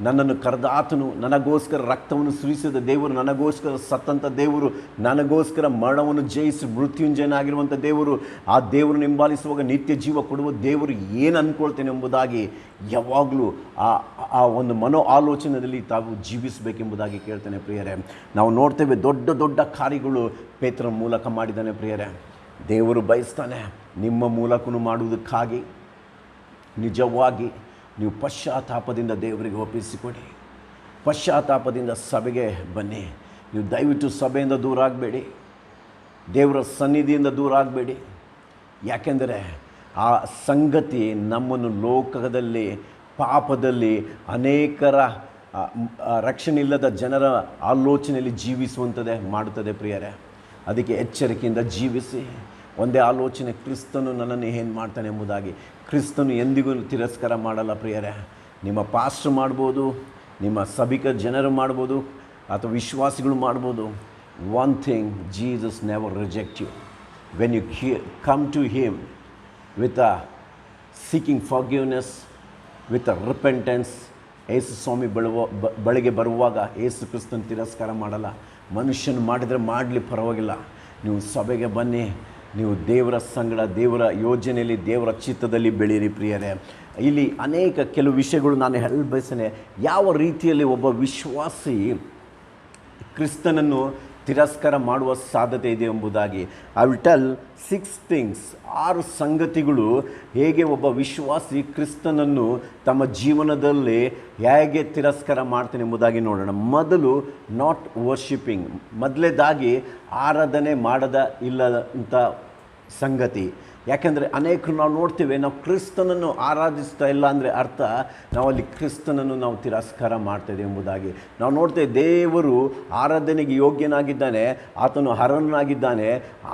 ನನ್ನನ್ನು ಕರೆದಾತನು, ನನಗೋಸ್ಕರ ರಕ್ತವನ್ನು ಸುರಿಸಿದ ದೇವರು, ನನಗೋಸ್ಕರ ಸತ್ತಂಥ ದೇವರು, ನನಗೋಸ್ಕರ ಮರಣವನ್ನು ಜಯಿಸಿ ಮೃತ್ಯುಂಜಯನಾಗಿರುವಂಥ ದೇವರು, ಆ ದೇವರು ಹಿಂಬಾಲಿಸುವಾಗ ನಿತ್ಯ ಜೀವ ಕೊಡುವ ದೇವರು ಏನು ಅಂದ್ಕೊಳ್ತೇನೆ ಎಂಬುದಾಗಿ ಯಾವಾಗಲೂ ಆ ಒಂದು ಮನೋ ಆಲೋಚನೆಯಲ್ಲಿ ತಾವು ಜೀವಿಸಬೇಕೆಂಬುದಾಗಿ ಕೇಳ್ತೇನೆ ಪ್ರಿಯರೇ. ನಾವು ನೋಡ್ತೇವೆ ದೊಡ್ಡ ದೊಡ್ಡ ಕಾರ್ಯಗಳು ಪೇತ್ರನ ಮೂಲಕ ಮಾಡಿದ್ದಾನೆ ಪ್ರಿಯರೇ. ದೇವರು ಬಯಸ್ತಾನೆ ನಿಮ್ಮ ಮೂಲಕನೂ ಮಾಡುವುದಕ್ಕಾಗಿ. ನಿಜವಾಗಿ ನೀವು ಪಶ್ಚಾತ್ತಾಪದಿಂದ ದೇವರಿಗೆ ಒಪ್ಪಿಸಿಕೊಡಿ, ಪಶ್ಚಾತ್ತಾಪದಿಂದ ಸಭೆಗೆ ಬನ್ನಿ. ನೀವು ದಯವಿಟ್ಟು ಸಭೆಯಿಂದ ದೂರ ಆಗಬೇಡಿ, ದೇವರ ಸನ್ನಿಧಿಯಿಂದ ದೂರ ಆಗಬೇಡಿ. ಯಾಕೆಂದರೆ ಆ ಸಂಗತಿ ನಮ್ಮನ್ನು ಲೋಕದಲ್ಲಿ ಪಾಪದಲ್ಲಿ ಅನೇಕರ ರಕ್ಷಣೆ ಇಲ್ಲದ ಜನರ ಆಲೋಚನೆಯಲ್ಲಿ ಜೀವಿಸುವಂಥದ್ದೇ ಮಾಡುತ್ತದೆ ಪ್ರಿಯರೇ. ಅದಕ್ಕೆ ಎಚ್ಚರಿಕೆಯಿಂದ ಜೀವಿಸಿ. ಒಂದೇ ಆಲೋಚನೆ, ಕ್ರಿಸ್ತನು ನನ್ನನ್ನು ಏನು ಮಾಡ್ತಾನೆ ಎಂಬುದಾಗಿ. ಕ್ರಿಸ್ತನು ಎಂದಿಗೂ ತಿರಸ್ಕಾರ ಮಾಡಲ್ಲ ಪ್ರಿಯರೇ. ನಿಮ್ಮ ಪಾಸ್ಟರ್ ಮಾಡ್ಬೋದು, ನಿಮ್ಮ ಸಭಿಕ ಜನರು ಮಾಡ್ಬೋದು, ಅಥವಾ ವಿಶ್ವಾಸಿಗಳು ಮಾಡ್ಬೋದು. One thing, Jesus never reject you. When you come to him with a seeking forgiveness, with a repentance, ಯೇಸು ಸ್ವಾಮಿ ಬಳಿಗೆ ಬರುವಾಗ ಯೇಸು ಕ್ರಿಸ್ತನ ತಿರಸ್ಕಾರ ಮಾಡಲ್ಲ. ಮನುಷ್ಯನು ಮಾಡಿದರೆ ಮಾಡಲಿ ಪರವಾಗಿಲ್ಲ, ನೀವು ಸಭೆಗೆ ಬನ್ನಿ, ನೀವು ದೇವರ ಸಂಗಡ ದೇವರ ಯೋಜನೆಯಲ್ಲಿ ದೇವರ ಚಿತ್ತದಲ್ಲಿ ಬೆಳೀರಿ ಪ್ರಿಯರೇ. ಇಲ್ಲಿ ಅನೇಕ ಕೆಲವು ವಿಷಯಗಳು ನಾನು ಹೇಳ ಬಯಸ್ತೇನೆ. ಯಾವ ರೀತಿಯಲ್ಲಿ ಒಬ್ಬ ವಿಶ್ವಾಸಿ ಕ್ರಿಸ್ತನನ್ನು ತಿರಸ್ಕಾರ ಮಾಡುವ ಸಾಧ್ಯತೆ ಇದೆ ಎಂಬುದಾಗಿ. ಐ ವಿಲ್ ಟೆಲ್ 6 ಥಿಂಗ್ಸ್, 6 ಸಂಗತಿಗಳು ಹೇಗೆ ಒಬ್ಬ ವಿಶ್ವಾಸಿ ಕ್ರಿಸ್ತನನ್ನು ತಮ್ಮ ಜೀವನದಲ್ಲಿ ಹೇಗೆ ತಿರಸ್ಕಾರ ಮಾಡ್ತಾನೆ ಎಂಬುದಾಗಿ ನೋಡೋಣ. ಮೊದಲು, ನಾಟ್ ವರ್ಷಿಪಿಂಗ್, ಮೊದಲೇದಾಗಿ ಆರಾಧನೆ ಮಾಡದ ಇಲ್ಲದಂಥ ಸಂಗತಿ. ಯಾಕೆಂದರೆ ಅನೇಕರು ನಾವು ನೋಡ್ತೇವೆ, ನಾವು ಕ್ರಿಸ್ತನನ್ನು ಆರಾಧಿಸ್ತಾ ಇಲ್ಲ ಅಂದರೆ ಅರ್ಥ ನಾವಲ್ಲಿ ಕ್ರಿಸ್ತನನ್ನು ನಾವು ತಿರಸ್ಕಾರ ಮಾಡ್ತಾಯಿದೆ ಎಂಬುದಾಗಿ. ನಾವು ನೋಡ್ತೇವೆ, ದೇವರು ಆರಾಧನೆಗೆ ಯೋಗ್ಯನಾಗಿದ್ದಾನೆ, ಆತನು ಹರನಾಗಿದ್ದಾನೆ,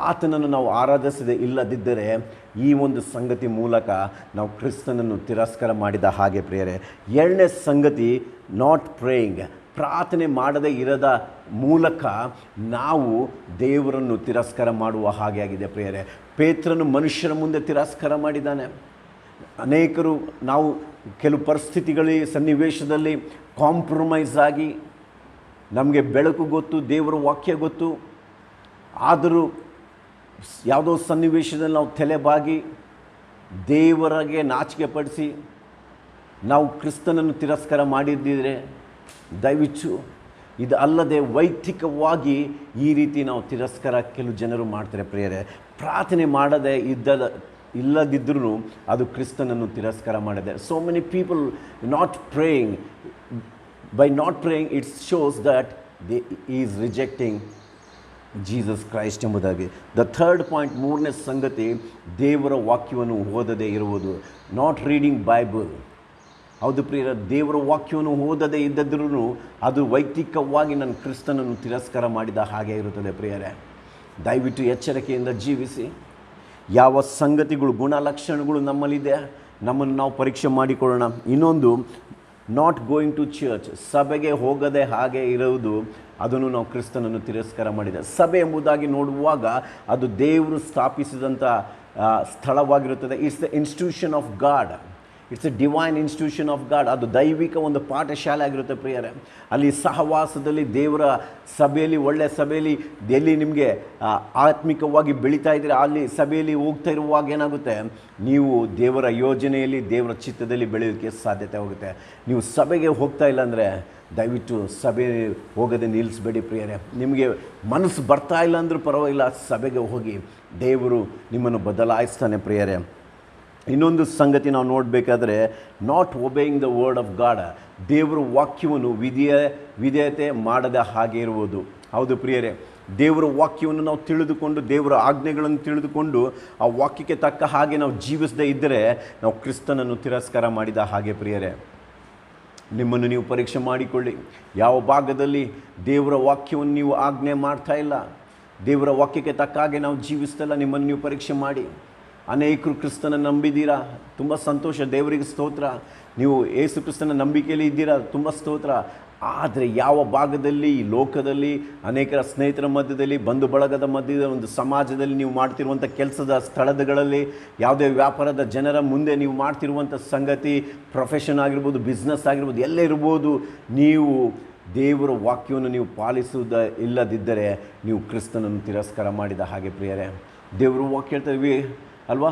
ಆತನನ್ನು ನಾವು ಆರಾಧಿಸದೆ ಇಲ್ಲದಿದ್ದರೆ ಈ ಒಂದು ಸಂಗತಿ ಮೂಲಕ ನಾವು ಕ್ರಿಸ್ತನನ್ನು ತಿರಸ್ಕಾರ ಮಾಡಿದ ಹಾಗೆ ಪ್ರಿಯರೇ. ಎರಡನೇ ಸಂಗತಿ, ನಾಟ್ ಪ್ರೇಯಿಂಗ್, ಪ್ರಾರ್ಥನೆ ಮಾಡದೇ ಇರದ ಮೂಲಕ ನಾವು ದೇವರನ್ನು ತಿರಸ್ಕಾರ ಮಾಡುವ ಹಾಗೆ ಆಗಿದೆ ಪ್ರಿಯರೇ. ಪೇತ್ರನು ಮನುಷ್ಯರ ಮುಂದೆ ತಿರಸ್ಕಾರ ಮಾಡಿದ್ದಾನೆ. ಅನೇಕರು ನಾವು ಕೆಲವು ಪರಿಸ್ಥಿತಿಗಳಲ್ಲಿ, ಸನ್ನಿವೇಶದಲ್ಲಿ ಕಾಂಪ್ರಮೈಸ್ ಆಗಿ, ನಮಗೆ ಬೆಳಕು ಗೊತ್ತು, ದೇವರ ವಾಕ್ಯ ಗೊತ್ತು, ಆದರೂ ಯಾವುದೋ ಸನ್ನಿವೇಶದಲ್ಲಿ ನಾವು ತಲೆಬಾಗಿ ದೇವರಿಗೆ ನಾಚಿಕೆ ಪಡಿಸಿ ನಾವು ಕ್ರಿಸ್ತನನ್ನು ತಿರಸ್ಕಾರ ಮಾಡಿದ್ದಿದ್ರೆ ದಯವಿಟ್ಟು ಇದು ಅಲ್ಲದೆ ವೈಯಕ್ತಿಕವಾಗಿ ಈ ರೀತಿ ನಾವು ತಿರಸ್ಕಾರ ಕೆಲವು ಜನರು ಮಾಡ್ತಾರೆ ಪ್ರಿಯರೇ. ಪ್ರಾರ್ಥನೆ ಮಾಡದೆ ಇಲ್ಲದಿದ್ದರೂ ಅದು ಕ್ರಿಸ್ತನನ್ನು ತಿರಸ್ಕಾರ ಮಾಡಿದೆ. So many people not praying, by not praying it shows that they is rejecting Jesus Christ ಎಂಬುದಾಗಿ. ದ ಥರ್ಡ್ ಪಾಯಿಂಟ್, ಮೂರನೇ ಸಂಗತಿ, ದೇವರ ವಾಕ್ಯವನ್ನು ಓದದೇ ಇರುವುದು, ನಾಟ್ ರೀಡಿಂಗ್ ಬೈಬಲ್. ಹೌದು ಪ್ರಿಯರ, ದೇವರ ವಾಕ್ಯವನ್ನು ಓದದೇ ಇದ್ದದ್ರೂ ಅದು ವೈಯಕ್ತಿಕವಾಗಿ ನನ್ನ ಕ್ರಿಸ್ತನನ್ನು ತಿರಸ್ಕಾರ ಮಾಡಿದ ಹಾಗೆ ಇರುತ್ತದೆ ಪ್ರಿಯರೇ. ದಯವಿಟ್ಟು ಎಚ್ಚರಿಕೆಯಿಂದ ಜೀವಿಸಿ. ಯಾವ ಸಂಗತಿಗಳು, ಗುಣಲಕ್ಷಣಗಳು ನಮ್ಮಲ್ಲಿದೆ, ನಮ್ಮನ್ನು ನಾವು ಪರೀಕ್ಷೆ ಮಾಡಿಕೊಳ್ಳೋಣ. ಇನ್ನೊಂದು, ನಾಟ್ ಗೋಯಿಂಗ್ ಟು ಚರ್ಚ್, ಸಭೆಗೆ ಹೋಗದೆ ಹಾಗೆ ಇರುವುದು, ಅದನ್ನು ನಾವು ಕ್ರಿಸ್ತನನ್ನು ತಿರಸ್ಕಾರ ಮಾಡಿದೆ. ಸಭೆ ಎಂಬುದಾಗಿ ನೋಡುವಾಗ ಅದು ದೇವರು ಸ್ಥಾಪಿಸಿದಂಥ ಸ್ಥಳವಾಗಿರುತ್ತದೆ. It's the institution of God, it's a divine institution of God. ಅದು ದೈವಿಕ ಒಂದು ಪಾಠಶಾಲೆ ಆಗಿರುತ್ತೆ ಪ್ರಿಯರೇ. ಅಲ್ಲಿ ಸಹವಾಸದಲ್ಲಿ, ದೇವರ ಸಭೆಯಲ್ಲಿ, ಒಳ್ಳೆಯ ಸಭೆಯಲ್ಲಿ, ಎಲ್ಲಿ ನಿಮಗೆ ಆತ್ಮಿಕವಾಗಿ ಬೆಳೀತಾ ಇದ್ದೀರಾ ಅಲ್ಲಿ ಸಭೆಯಲ್ಲಿ ಹೋಗ್ತಾ ಇರುವಾಗ ಏನಾಗುತ್ತೆ, ನೀವು ದೇವರ ಯೋಜನೆಯಲ್ಲಿ, ದೇವರ ಚಿತ್ತದಲ್ಲಿ ಬೆಳೆಯೋಕ್ಕೆ ಸಾಧ್ಯತೆ ಹೋಗುತ್ತೆ. ನೀವು ಸಭೆಗೆ ಹೋಗ್ತಾ ಇಲ್ಲ ಅಂದರೆ ದಯವಿಟ್ಟು ಸಭೆ ಹೋಗದೆ ನಿಲ್ಲಿಸಬೇಡಿ ಪ್ರಿಯರೇ. ನಿಮಗೆ ಮನಸ್ಸು ಬರ್ತಾ ಇಲ್ಲ ಅಂದರೂ ಪರವಾಗಿಲ್ಲ, ಸಭೆಗೆ ಹೋಗಿ, ದೇವರು ನಿಮ್ಮನ್ನು ಬದಲಾಯಿಸ್ತಾನೆ ಪ್ರಿಯರೇ. ಇನ್ನೊಂದು ಸಂಗತಿ ನಾವು ನೋಡಬೇಕಾದ್ರೆ, not obeying the word of god, ದೇವರ ವಾಕ್ಯವನ್ನು ವಿಧೇಯತೆ ಮಾಡದ ಹಾಗೆ ಇರುವುದು. ಹೌದು ಪ್ರಿಯರೇ, ದೇವರ ವಾಕ್ಯವನ್ನು ನಾವು ತಿಳಿದುಕೊಂಡು, ದೇವರ ಆಜ್ಞೆಗಳನ್ನು ತಿಳಿದುಕೊಂಡು ಆ ವಾಕ್ಯಕ್ಕೆ ತಕ್ಕ ಹಾಗೆ ನಾವು ಜೀವಿಸದೇ ಇದ್ದರೆ ನಾವು ಕ್ರಿಸ್ತನನ್ನು ತಿರಸ್ಕಾರ ಮಾಡಿದ ಹಾಗೆ ಪ್ರಿಯರೇ. ನಿಮ್ಮನ್ನು ನೀವು ಪರೀಕ್ಷೆ ಮಾಡಿಕೊಳ್ಳಿ. ಯಾವ ಭಾಗದಲ್ಲಿ ದೇವರ ವಾಕ್ಯವನ್ನು ನೀವು ಆಜ್ಞೆ ಮಾಡ್ತಾ ಇಲ್ಲ, ದೇವರ ವಾಕ್ಯಕ್ಕೆ ತಕ್ಕ ಹಾಗೆ ನಾವು ಜೀವಿಸ್ತಿಲ್ಲ, ನಿಮ್ಮನ್ನು ನೀವು ಪರೀಕ್ಷೆ ಮಾಡಿ. ಅನೇಕರು ಕ್ರಿಸ್ತನ ನಂಬಿದ್ದೀರಾ, ತುಂಬ ಸಂತೋಷ, ದೇವರಿಗೆ ಸ್ತೋತ್ರ. ನೀವು ಯೇಸು ಕ್ರಿಸ್ತನ ನಂಬಿಕೆಯಲ್ಲಿ ಇದ್ದೀರಾ, ತುಂಬ ಸ್ತೋತ್ರ. ಆದರೆ ಯಾವ ಭಾಗದಲ್ಲಿ, ಈ ಲೋಕದಲ್ಲಿ, ಅನೇಕರ ಸ್ನೇಹಿತರ ಮಧ್ಯದಲ್ಲಿ, ಬಂಧು ಬಳಗದ ಮಧ್ಯದ ಒಂದು ಸಮಾಜದಲ್ಲಿ ನೀವು ಮಾಡ್ತಿರುವಂಥ ಕೆಲಸದ ಸ್ಥಳಗಳಲ್ಲಿ, ಯಾವುದೇ ವ್ಯಾಪಾರದ ಜನರ ಮುಂದೆ ನೀವು ಮಾಡ್ತಿರುವಂಥ ಸಂಗತಿ, ಪ್ರೊಫೆಷನ್ ಆಗಿರ್ಬೋದು, ಬಿಸ್ನೆಸ್ ಆಗಿರ್ಬೋದು, ಎಲ್ಲೇ ಇರ್ಬೋದು, ನೀವು ದೇವರ ವಾಕ್ಯವನ್ನು ನೀವು ಇಲ್ಲದಿದ್ದರೆ ನೀವು ಕ್ರಿಸ್ತನನ್ನು ತಿರಸ್ಕಾರ ಮಾಡಿದ ಹಾಗೆ ಪ್ರಿಯರೇ. ದೇವರು ವಾಕ್ಯ ಹೇಳ್ತೀವಿ ಅಲ್ವಾ,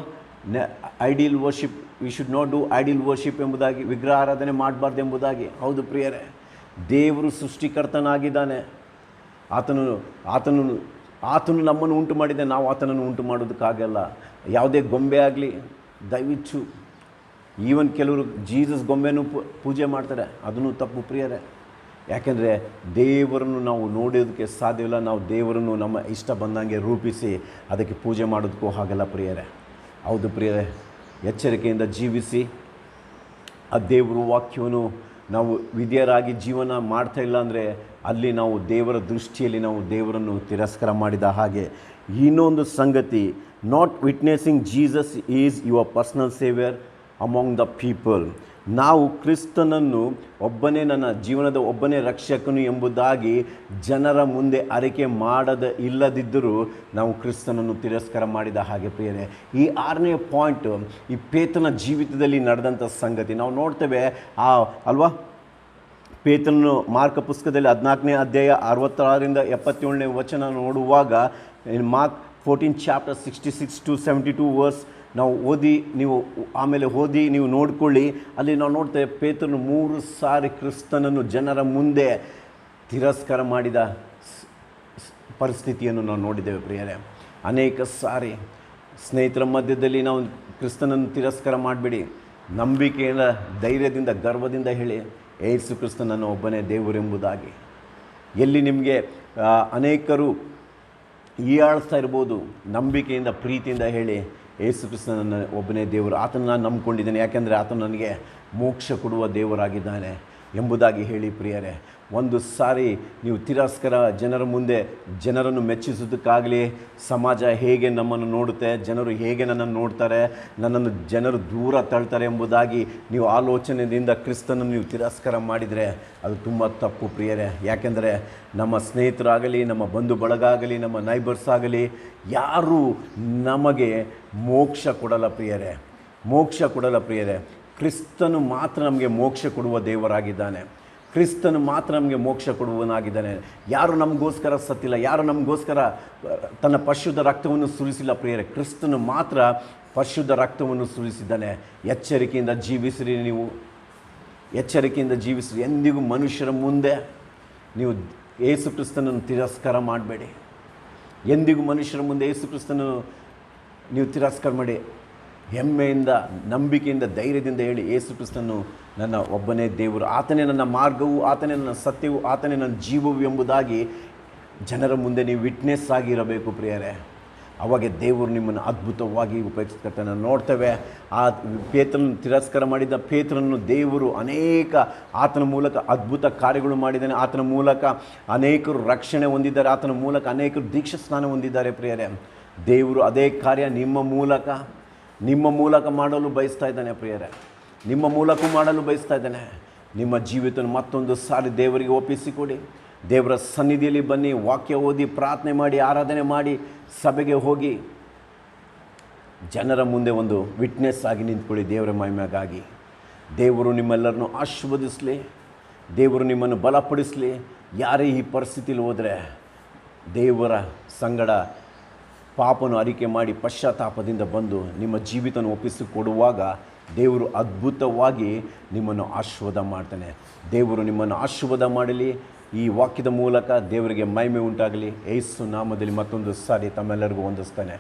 ideal worship, we should not do ideal worship ಎಂಬುದಾಗಿ, ವಿಗ್ರಹ ಆರಾಧನೆ ಮಾಡಬಾರ್ದು ಎಂಬುದಾಗಿ. ಹೌದು ಪ್ರಿಯರೇ, ದೇವರು ಸೃಷ್ಟಿಕರ್ತನಾಗಿದ್ದಾನೆ. ಆತನು ನಮ್ಮನ್ನು ಉಂಟು ಮಾಡಿದೆ, ನಾವು ಆತನನ್ನು ಉಂಟು ಮಾಡೋದಕ್ಕಾಗಲ್ಲ. ಯಾವುದೇ ಗೊಂಬೆ ಆಗಲಿ, ದಯವಿಟ್ಟು, ಈವನ್ ಕೆಲವರು ಜೀಸಸ್ ಗೊಂಬೆನೂ ಪೂಜೆ ಮಾಡ್ತಾರೆ, ಅದನ್ನು ತಪ್ಪು ಪ್ರಿಯರೇ. ಯಾಕೆಂದರೆ ದೇವರನ್ನು ನಾವು ನೋಡೋದಕ್ಕೆ ಸಾಧ್ಯವಿಲ್ಲ, ನಾವು ದೇವರನ್ನು ನಮ್ಮ ಇಷ್ಟ ಬಂದಂಗೆ ರೂಪಿಸಿ ಅದಕ್ಕೆ ಪೂಜೆ ಮಾಡೋದಕ್ಕೂ ಆಗಲ್ಲ ಪ್ರಿಯರೇ. ಹೌದು ಪ್ರಿಯರೇ, ಎಚ್ಚರಿಕೆಯಿಂದ ಜೀವಿಸಿ. ಆ ದೇವರ ವಾಕ್ಯವನ್ನು ನಾವು ವಿಧೇಯರಾಗಿ ಜೀವನ ಮಾಡ್ತಾ ಇಲ್ಲ ಅಂದರೆ ಅಲ್ಲಿ ನಾವು ದೇವರ ದೃಷ್ಟಿಯಲ್ಲಿ ನಾವು ದೇವರನ್ನು ತಿರಸ್ಕಾರ ಮಾಡಿದ ಹಾಗೆ. ಇನ್ನೊಂದು ಸಂಗತಿ, not witnessing Jesus is your personal saviour among the people. ನಾವು ಕ್ರಿಸ್ತನನ್ನು ಒಬ್ಬನೇ, ನನ್ನ ಜೀವನದ ಒಬ್ಬನೇ ರಕ್ಷಕನು ಎಂಬುದಾಗಿ ಜನರ ಮುಂದೆ ಅರಿಕೆ ಇಲ್ಲದಿದ್ದರೂ ನಾವು ಕ್ರಿಸ್ತನನ್ನು ತಿರಸ್ಕಾರ ಮಾಡಿದ ಹಾಗೆ ಪ್ರಿಯರೇ. ಈ 6ನೇ ಪಾಯಿಂಟ್ ಈ ಪೇತ್ರನ ಜೀವಿತದಲ್ಲಿ ನಡೆದಂಥ ಸಂಗತಿ ನಾವು ನೋಡ್ತೇವೆ ಅಲ್ವಾ. ಪೇತ್ರನು ಮಾರ್ಕ ಪುಸ್ತಕದಲ್ಲಿ 14ನೇ ಅಧ್ಯಾಯ 66ರಿಂದ 77ನೇ ವಚನ ನೋಡುವಾಗ, ಮಾರ್ಕ್ 14 ಚಾಪ್ಟರ್ 66 to 72 ವರ್ಸ್ ನಾವು ಆಮೇಲೆ ಓದಿ ನೀವು ನೋಡ್ಕೊಳ್ಳಿ. ಅಲ್ಲಿ ನಾವು ನೋಡ್ತೇವೆ, ಪೇತ್ರನು 3 ಸಾರಿ ಕ್ರಿಸ್ತನನ್ನು ಜನರ ಮುಂದೆ ತಿರಸ್ಕಾರ ಪರಿಸ್ಥಿತಿಯನ್ನು ನಾವು ನೋಡಿದ್ದೇವೆ ಪ್ರಿಯರೇ. ಅನೇಕ ಸಾರಿ ಸ್ನೇಹಿತರ ಮಧ್ಯದಲ್ಲಿ ನಾವು ಕ್ರಿಸ್ತನನ್ನು ತಿರಸ್ಕಾರ ಮಾಡಬೇಡಿ, ನಂಬಿಕೆಯಿಂದ, ಧೈರ್ಯದಿಂದ, ಗರ್ವದಿಂದ ಹೇಳಿ ಯೇಸು ಕ್ರಿಸ್ತ ನನ್ನ ಒಬ್ಬನೇ ದೇವರೆಂಬುದಾಗಿ. ಎಲ್ಲಿ ನಿಮಗೆ ಅನೇಕರು ಹೀಯಾಳಿಸ್ತಾ ಇರ್ಬೋದು, ನಂಬಿಕೆಯಿಂದ, ಪ್ರೀತಿಯಿಂದ ಹೇಳಿ ಯೇಸು ಕ್ರಿಸ್ತ ನನ್ನ ಒಬ್ಬನೇ ದೇವರು, ಆತನ ನಾನು ನಂಬ್ಕೊಂಡಿದ್ದೇನೆ, ಯಾಕೆಂದರೆ ಆತನು ನನಗೆ ಮೋಕ್ಷ ಕೊಡುವ ದೇವರಾಗಿದ್ದಾನೆ ಎಂಬುದಾಗಿ ಹೇಳಿ ಪ್ರಿಯರೇ. ಒಂದು ಸಾರಿ ನೀವು ತಿರಸ್ಕಾರ, ಜನರ ಮುಂದೆ ಜನರನ್ನು ಮೆಚ್ಚಿಸೋದಕ್ಕಾಗಲಿ, ಸಮಾಜ ಹೇಗೆ ನಮ್ಮನ್ನು ನೋಡುತ್ತೆ, ಜನರು ಹೇಗೆ ನನ್ನನ್ನು ನೋಡ್ತಾರೆ, ನನ್ನನ್ನು ಜನರು ದೂರ ತಳ್ತಾರೆ ಎಂಬುದಾಗಿ ನೀವು ಆಲೋಚನೆಯಿಂದ ಕ್ರಿಸ್ತನನ್ನು ನೀವು ತಿರಸ್ಕಾರ ಮಾಡಿದರೆ ಅದು ತುಂಬ ತಪ್ಪು ಪ್ರಿಯರೇ. ಯಾಕೆಂದರೆ ನಮ್ಮ ಸ್ನೇಹಿತರಾಗಲಿ, ನಮ್ಮ ಬಂಧು ಬಳಗ ಆಗಲಿ, ನಮ್ಮ ನೈಬರ್ಸ್ ಆಗಲಿ, ಯಾರೂ ನಮಗೆ ಮೋಕ್ಷ ಕೊಡಲ್ಲ ಪ್ರಿಯರೇ, ಮೋಕ್ಷ ಕೊಡಲ್ಲ ಪ್ರಿಯರೇ. ಕ್ರಿಸ್ತನು ಮಾತ್ರ ನಮಗೆ ಮೋಕ್ಷ ಕೊಡುವ ದೇವರಾಗಿದ್ದಾನೆ, ಕ್ರಿಸ್ತನು ಮಾತ್ರ ನಮಗೆ ಮೋಕ್ಷ ಕೊಡುವನಾಗಿದ್ದಾನೆ. ಯಾರು ನಮಗೋಸ್ಕರ ಸತ್ತಿಲ್ಲ, ಯಾರು ನಮಗೋಸ್ಕರ ತನ್ನ ಪರಿಶುದ್ಧ ರಕ್ತವನ್ನು ಸುರಿಸಿಲ್ಲ ಪ್ರಿಯರೇ, ಕ್ರಿಸ್ತನು ಮಾತ್ರ ಪರಿಶುದ್ಧ ರಕ್ತವನ್ನು ಸುರಿಸಿದ್ದಾನೆ. ಎಚ್ಚರಿಕೆಯಿಂದ ಜೀವಿಸಿರಿ, ನೀವು ಎಚ್ಚರಿಕೆಯಿಂದ ಜೀವಿಸಿರಿ. ಎಂದಿಗೂ ಮನುಷ್ಯರ ಮುಂದೆ ನೀವು ಯೇಸು ಕ್ರಿಸ್ತನನ್ನು ತಿರಸ್ಕಾರ ಮಾಡಬೇಡಿ. ಎಂದಿಗೂ ಮನುಷ್ಯರ ಮುಂದೆ ಯೇಸು ಕ್ರಿಸ್ತನನ್ನು ನೀವು ತಿರಸ್ಕಾರ ಮಾಡಿ, ಹೆಮ್ಮೆಯಿಂದ, ನಂಬಿಕೆಯಿಂದ, ಧೈರ್ಯದಿಂದ ಹೇಳಿ ಯೇಸು ಕ್ರಿಸ್ತನು ನನ್ನ ಒಬ್ಬನೇ ದೇವರು, ಆತನೇ ನನ್ನ ಮಾರ್ಗವು, ಆತನೇ ನನ್ನ ಸತ್ಯವು, ಆತನೇ ನನ್ನ ಜೀವವು ಎಂಬುದಾಗಿ ಜನರ ಮುಂದೆ ನೀವು ವಿಟ್ನೆಸ್ ಆಗಿರಬೇಕು ಪ್ರಿಯರೇ. ಅವಾಗ ದೇವರು ನಿಮ್ಮನ್ನು ಅದ್ಭುತವಾಗಿ ಉಪಯೋಗಿಸ್ಕೊಳ್ತಾನೆ. ನೋಡ್ತೇವೆ, ಆ ಪೇತ್ರನನ್ನು ತಿರಸ್ಕಾರ ಮಾಡಿದ ಪೇತ್ರನನ್ನು ದೇವರು ಅನೇಕ ಆತನ ಮೂಲಕ ಅದ್ಭುತ ಕಾರ್ಯಗಳು ಮಾಡಿದ್ದಾನೆ. ಆತನ ಮೂಲಕ ಅನೇಕರು ರಕ್ಷಣೆ ಹೊಂದಿದ್ದಾರೆ, ಆತನ ಮೂಲಕ ಅನೇಕರು ದೀಕ್ಷಾ ಸ್ನಾನ ಹೊಂದಿದ್ದಾರೆ ಪ್ರಿಯರೇ. ದೇವರು ಅದೇ ಕಾರ್ಯ ನಿಮ್ಮ ಮೂಲಕ ಮಾಡಲು ಬಯಸ್ತಾ ಇದ್ದಾನೆ ಪ್ರಿಯರೇ, ನಿಮ್ಮ ಮೂಲಕ ಮಾಡಲು ಬಯಸ್ತಾ ಇದ್ದಾನೆ. ನಿಮ್ಮ ಜೀವಿತ ಮತ್ತೊಂದು ಸಾರಿ ದೇವರಿಗೆ ಒಪ್ಪಿಸಿಕೊಡಿ. ದೇವರ ಸನ್ನಿಧಿಯಲ್ಲಿ ಬನ್ನಿ, ವಾಕ್ಯ ಓದಿ, ಪ್ರಾರ್ಥನೆ ಮಾಡಿ, ಆರಾಧನೆ ಮಾಡಿ, ಸಭೆಗೆ ಹೋಗಿ ಜನರ ಮುಂದೆ ಒಂದು ವಿಟ್ನೆಸ್ ಆಗಿ ನಿಂತ್ಕೊಳ್ಳಿ ದೇವರ ಮಹಿಮೆಗಾಗಿ. ದೇವರು ನಿಮ್ಮೆಲ್ಲರನ್ನು ಆಶೀರ್ವದಿಸಲಿ, ದೇವರು ನಿಮ್ಮನ್ನು ಬಲಪಡಿಸಲಿ. ಯಾರೇ ಈ ಪರಿಸ್ಥಿತಿಯಲ್ಲಿ ಹೋದರೆ ದೇವರ ಸಂಗಡ ಪಾಪನು ಅರಿಕೆ ಮಾಡಿ ಪಶ್ಚಾತ್ತಾಪದಿಂದ ಬಂದು ನಿಮ್ಮ ಜೀವಿತವನ್ನು ಒಪ್ಪಿಸಿಕೊಡುವಾಗ ದೇವರು ಅದ್ಭುತವಾಗಿ ನಿಮ್ಮನ್ನು ಆಶೀರ್ವಾದ ಮಾಡ್ತಾನೆ. ದೇವರು ನಿಮ್ಮನ್ನು ಆಶೀರ್ವಾದ ಮಾಡಲಿ. ಈ ವಾಕ್ಯದ ಮೂಲಕ ದೇವರಿಗೆ ಮಹಿಮೆ ಉಂಟಾಗಲಿ. ಯೇಸು ನಾಮದಲ್ಲಿ ಮತ್ತೊಂದು ಸಾರಿ ತಮ್ಮೆಲ್ಲರಿಗೂ ವಂದಿಸ್ತಾನೆ.